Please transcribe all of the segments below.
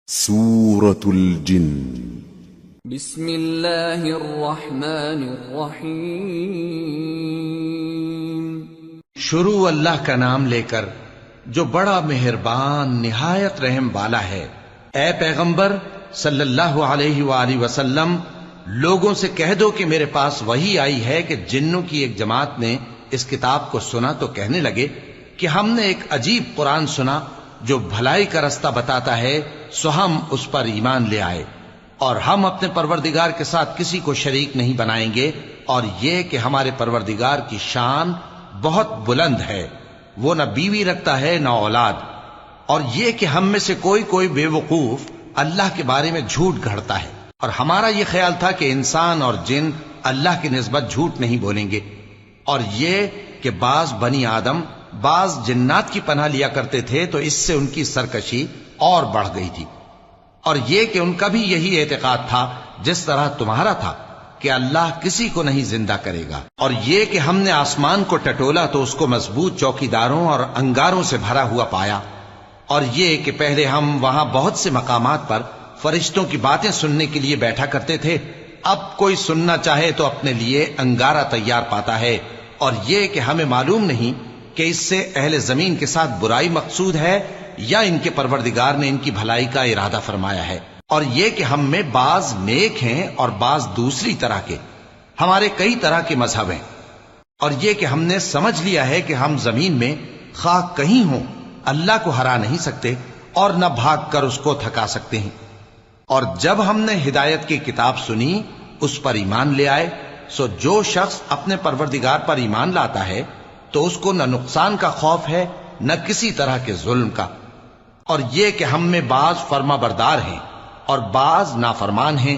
سورة الجن بسم اللہ الرحمن الرحیم شروع اللہ کا نام لے کر جو بڑا مہربان نہایت رحم والا ہے۔ اے پیغمبر صلی اللہ علیہ وآلہ وسلم، لوگوں سے کہہ دو کہ میرے پاس وحی آئی ہے کہ جنوں کی ایک جماعت نے اس کتاب کو سنا تو کہنے لگے کہ ہم نے ایک عجیب قرآن سنا جو بھلائی کا رستہ بتاتا ہے، سو ہم اس پر ایمان لے آئے اور ہم اپنے پروردگار کے ساتھ کسی کو شریک نہیں بنائیں گے، اور یہ کہ ہمارے پروردگار کی شان بہت بلند ہے، وہ نہ بیوی رکھتا ہے نہ اولاد، اور یہ کہ ہم میں سے کوئی بے وقوف اللہ کے بارے میں جھوٹ گھڑتا ہے، اور ہمارا یہ خیال تھا کہ انسان اور جن اللہ کی نسبت جھوٹ نہیں بولیں گے، اور یہ کہ بعض بنی آدم بعض جنات کی پناہ لیا کرتے تھے تو اس سے ان کی سرکشی اور بڑھ گئی تھی، اور یہ کہ ان کا بھی یہی اعتقاد تھا جس طرح تمہارا تھا کہ اللہ کسی کو نہیں زندہ کرے گا، اور یہ کہ ہم نے آسمان کو ٹٹولا تو اس کو مضبوط چوکیداروں اور انگاروں سے بھرا ہوا پایا، اور یہ کہ پہلے ہم وہاں بہت سے مقامات پر فرشتوں کی باتیں سننے کے لیے بیٹھا کرتے تھے، اب کوئی سننا چاہے تو اپنے لیے انگارہ تیار پاتا ہے، اور یہ کہ ہمیں معلوم نہیں کہ اس سے اہل زمین کے ساتھ برائی مقصود ہے یا ان کے پروردگار نے ان کی بھلائی کا ارادہ فرمایا ہے، اور یہ کہ ہم میں بعض نیک ہیں اور بعض دوسری طرح کے، ہمارے کئی طرح کے مذہب ہیں، اور یہ کہ ہم نے سمجھ لیا ہے کہ ہم زمین میں خواہ کہیں ہوں اللہ کو ہرا نہیں سکتے اور نہ بھاگ کر اس کو تھکا سکتے ہیں، اور جب ہم نے ہدایت کی کتاب سنی اس پر ایمان لے آئے، سو جو شخص اپنے پروردگار پر ایمان لاتا ہے تو اس کو نہ نقصان کا خوف ہے نہ کسی طرح کے ظلم کا، اور یہ کہ ہم میں بعض فرما بردار ہیں اور بعض نافرمان ہیں،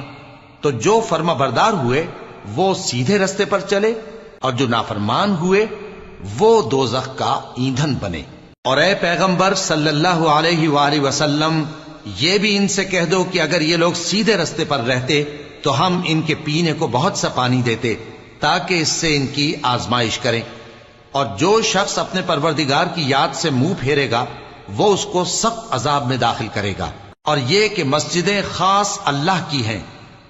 تو جو فرما بردار ہوئے وہ سیدھے رستے پر چلے اور جو نافرمان ہوئے وہ دوزخ کا ایندھن بنے۔ اور اے پیغمبر صلی اللہ علیہ وآلہ وسلم، یہ بھی ان سے کہہ دو کہ اگر یہ لوگ سیدھے رستے پر رہتے تو ہم ان کے پینے کو بہت سا پانی دیتے تاکہ اس سے ان کی آزمائش کریں، اور جو شخص اپنے پروردگار کی یاد سے منہ پھیرے گا وہ اس کو سخت عذاب میں داخل کرے گا، اور یہ کہ مسجدیں خاص اللہ کی ہیں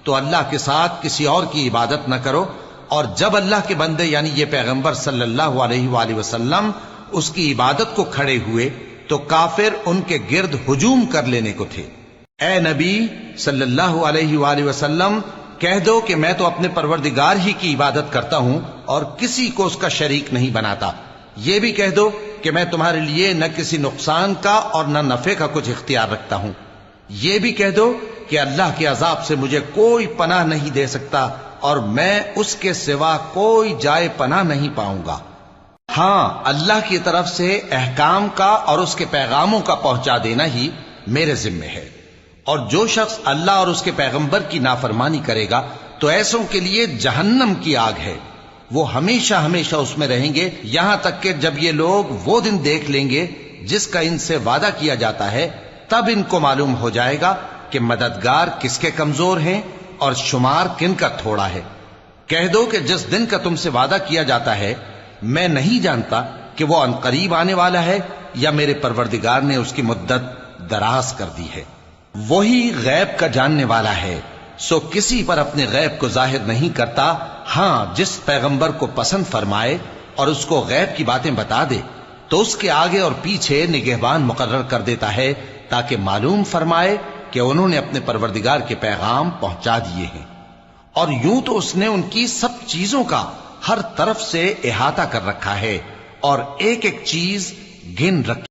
تو اللہ کے ساتھ کسی اور کی عبادت نہ کرو، اور جب اللہ کے بندے یعنی یہ پیغمبر صلی اللہ علیہ وآلہ وسلم اس کی عبادت کو کھڑے ہوئے تو کافر ان کے گرد ہجوم کر لینے کو تھے۔ اے نبی صلی اللہ علیہ وآلہ وسلم، کہہ دو کہ میں تو اپنے پروردگار ہی کی عبادت کرتا ہوں اور کسی کو اس کا شریک نہیں بناتا، یہ بھی کہہ دو کہ میں تمہارے لیے نہ کسی نقصان کا اور نہ نفع کا کچھ اختیار رکھتا ہوں، یہ بھی کہہ دو کہ اللہ کے عذاب سے مجھے کوئی پناہ نہیں دے سکتا اور میں اس کے سوا کوئی جائے پناہ نہیں پاؤں گا، ہاں اللہ کی طرف سے احکام کا اور اس کے پیغاموں کا پہنچا دینا ہی میرے ذمہ ہے، اور جو شخص اللہ اور اس کے پیغمبر کی نافرمانی کرے گا تو ایسوں کے لیے جہنم کی آگ ہے، وہ ہمیشہ ہمیشہ اس میں رہیں گے، یہاں تک کہ جب یہ لوگ وہ دن دیکھ لیں گے جس کا ان سے وعدہ کیا جاتا ہے، تب ان کو معلوم ہو جائے گا کہ مددگار کس کے کمزور ہیں اور شمار کن کا تھوڑا ہے۔ کہہ دو کہ جس دن کا تم سے وعدہ کیا جاتا ہے میں نہیں جانتا کہ وہ عنقریب آنے والا ہے یا میرے پروردگار نے اس کی مدت دراز کر دی ہے، وہی غیب کا جاننے والا ہے، سو کسی پر اپنے غیب کو ظاہر نہیں کرتا، ہاں جس پیغمبر کو پسند فرمائے اور اس کو غیب کی باتیں بتا دے تو اس کے آگے اور پیچھے نگہبان مقرر کر دیتا ہے تاکہ معلوم فرمائے کہ انہوں نے اپنے پروردگار کے پیغام پہنچا دیے ہیں، اور یوں تو اس نے ان کی سب چیزوں کا ہر طرف سے احاطہ کر رکھا ہے اور ایک ایک چیز گن رکھی